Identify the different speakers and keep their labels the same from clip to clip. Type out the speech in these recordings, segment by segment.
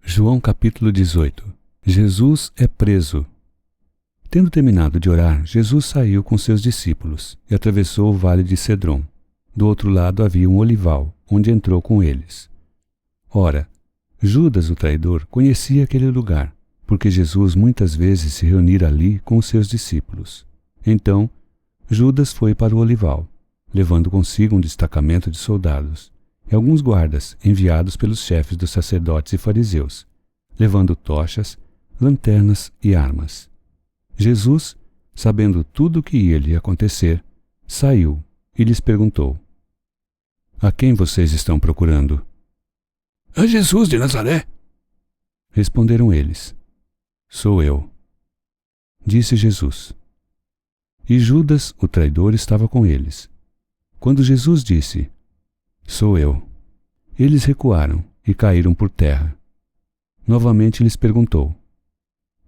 Speaker 1: João capítulo 18. Jesus é preso. Tendo terminado de orar, Jesus saiu com seus discípulos e atravessou o vale de Cedron. Do outro lado havia um olival, onde entrou com eles. Ora, Judas, o traidor, conhecia aquele lugar, porque Jesus muitas vezes se reunira ali com os seus discípulos. Então, Judas foi para o olival, levando consigo um destacamento de soldados e alguns guardas enviados pelos chefes dos sacerdotes e fariseus, levando tochas, lanternas e armas. Jesus, sabendo tudo o que ia lhe acontecer, saiu e lhes perguntou: A quem vocês estão procurando?
Speaker 2: A Jesus de Nazaré.
Speaker 1: Responderam eles: Sou eu. Disse Jesus. E Judas, o traidor, estava com eles. Quando Jesus disse: Sou eu, eles recuaram e caíram por terra. Novamente lhes perguntou: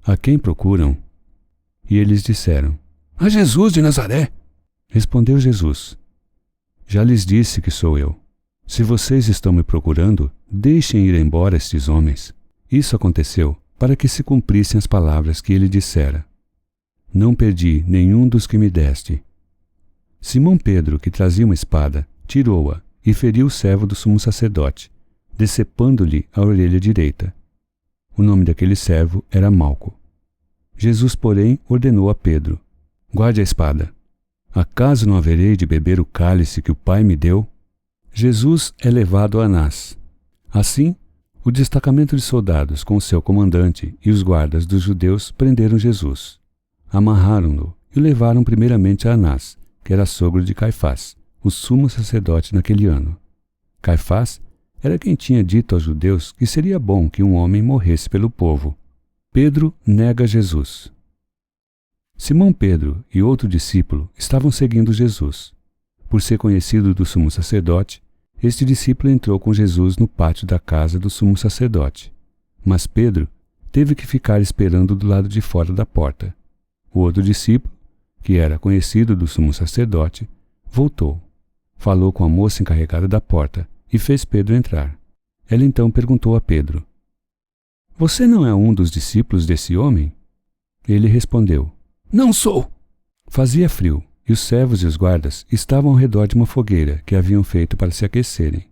Speaker 1: A quem procuram? E eles disseram:
Speaker 2: A Jesus de Nazaré.
Speaker 1: Respondeu Jesus: Já lhes disse que sou eu. Se vocês estão me procurando, deixem ir embora estes homens. Isso aconteceu para que se cumprissem as palavras que ele dissera: Não perdi nenhum dos que me deste. Simão Pedro, que trazia uma espada, tirou-a e feriu o servo do sumo sacerdote, decepando-lhe a orelha direita. O nome daquele servo era Malco. Jesus, porém, ordenou a Pedro: Guarde a espada. Acaso não haverei de beber o cálice que o Pai me deu? Jesus é levado a Anás. Assim, o destacamento de soldados com o seu comandante e os guardas dos judeus prenderam Jesus. Amarraram-no e o levaram primeiramente a Anás, que era sogro de Caifás, o sumo sacerdote naquele ano. Caifás era quem tinha dito aos judeus que seria bom que um homem morresse pelo povo. Pedro nega Jesus. Simão Pedro e outro discípulo estavam seguindo Jesus. Por ser conhecido do sumo sacerdote, este discípulo entrou com Jesus no pátio da casa do sumo sacerdote. Mas Pedro teve que ficar esperando do lado de fora da porta. O outro discípulo, que era conhecido do sumo sacerdote, voltou, falou com a moça encarregada da porta e fez Pedro entrar. Ela então perguntou a Pedro: Você não é um dos discípulos desse homem? Ele respondeu:
Speaker 2: Não sou.
Speaker 1: Fazia frio e os servos e os guardas estavam ao redor de uma fogueira que haviam feito para se aquecerem.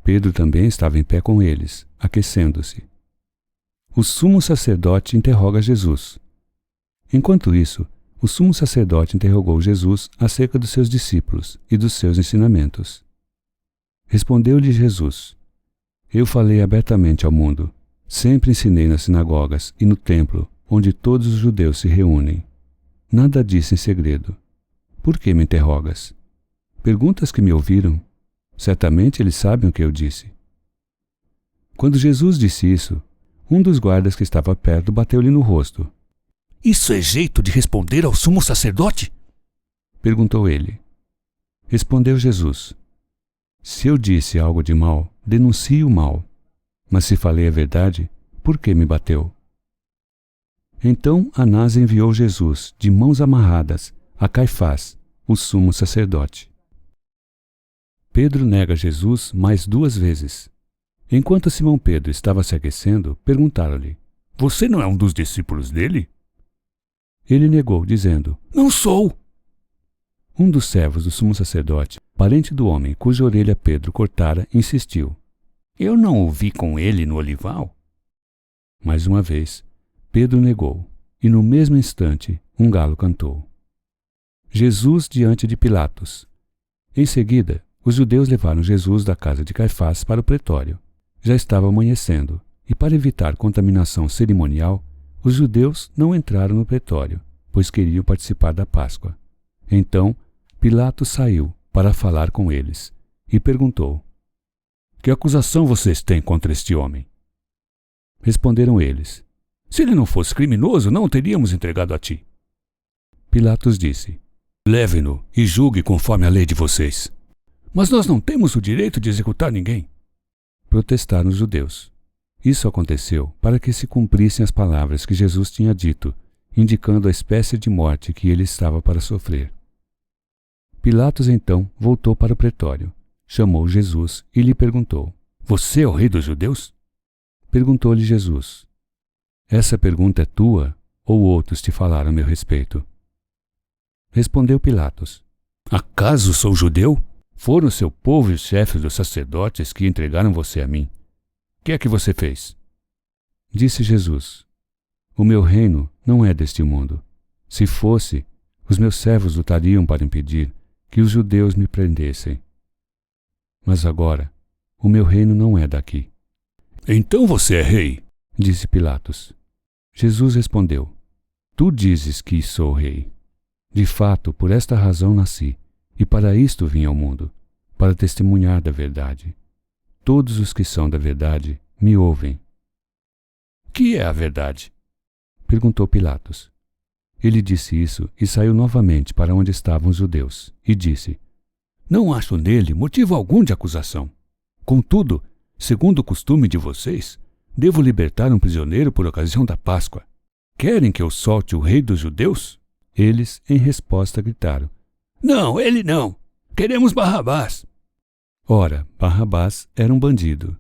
Speaker 1: Pedro também estava em pé com eles, aquecendo-se. O sumo sacerdote interroga Jesus. Enquanto isso, o sumo sacerdote interrogou Jesus acerca dos seus discípulos e dos seus ensinamentos. Respondeu-lhe Jesus: Eu falei abertamente ao mundo. Sempre ensinei nas sinagogas e no templo, onde todos os judeus se reúnem. Nada disse em segredo. Por que me interrogas? Perguntas que me ouviram. Certamente eles sabem o que eu disse. Quando Jesus disse isso, um dos guardas que estava perto bateu-lhe no rosto.
Speaker 2: Isso é jeito de responder ao sumo sacerdote?
Speaker 1: Perguntou ele. Respondeu Jesus: Se eu disse algo de mal, denuncie o mal. Mas se falei a verdade, por que me bateu? Então Anás enviou Jesus, de mãos amarradas, a Caifás, o sumo sacerdote. Pedro nega Jesus mais 2 vezes. Enquanto Simão Pedro estava se aquecendo, perguntaram-lhe:
Speaker 2: Você não é um dos discípulos dele?
Speaker 1: Ele negou, dizendo:
Speaker 2: Não sou.
Speaker 1: Um dos servos do sumo sacerdote, parente do homem cuja orelha Pedro cortara, insistiu:
Speaker 2: Eu não o vi com ele no olival.
Speaker 1: Mais uma vez, Pedro negou, e no mesmo instante um galo cantou. Jesus diante de Pilatos. Em seguida, os judeus levaram Jesus da casa de Caifás para o pretório. Já estava amanhecendo, e para evitar contaminação cerimonial, os judeus não entraram no pretório, pois queriam participar da Páscoa. Então, Pilatos saiu para falar com eles e perguntou:
Speaker 2: Que acusação vocês têm contra este homem?
Speaker 1: Responderam eles:
Speaker 2: Se ele não fosse criminoso, não o teríamos entregado a ti.
Speaker 1: Pilatos disse:
Speaker 2: Leve-no e julgue conforme a lei de vocês. Mas nós não temos o direito de executar ninguém.
Speaker 1: Protestaram os judeus. Isso aconteceu para que se cumprissem as palavras que Jesus tinha dito, indicando a espécie de morte que ele estava para sofrer. Pilatos então voltou para o pretório, chamou Jesus e lhe perguntou:
Speaker 2: Você é o rei dos judeus?
Speaker 1: Perguntou-lhe Jesus: Essa pergunta é tua ou outros te falaram a meu respeito? Respondeu Pilatos:
Speaker 2: Acaso sou judeu?
Speaker 1: Foram o seu povo e os chefes dos sacerdotes que entregaram você a mim.
Speaker 2: O que é que você fez?
Speaker 1: Disse Jesus: O meu reino não é deste mundo. Se fosse, os meus servos lutariam para impedir que os judeus me prendessem. Mas agora, o meu reino não é daqui.
Speaker 2: Então você é rei?
Speaker 1: Disse Pilatos. Jesus respondeu: Tu dizes que sou rei. De fato, por esta razão nasci, e para isto vim ao mundo, para testemunhar da verdade. Todos os que são da verdade me ouvem.
Speaker 2: Que é a verdade?
Speaker 1: Perguntou Pilatos. Ele disse isso e saiu novamente para onde estavam os judeus, e disse:
Speaker 2: Não acho nele motivo algum de acusação. Contudo, segundo o costume de vocês, devo libertar um prisioneiro por ocasião da Páscoa. Querem que eu solte o rei dos judeus?
Speaker 1: Eles, em resposta, gritaram:
Speaker 2: Não, ele não! Queremos Barrabás!
Speaker 1: Ora, Barrabás era um bandido.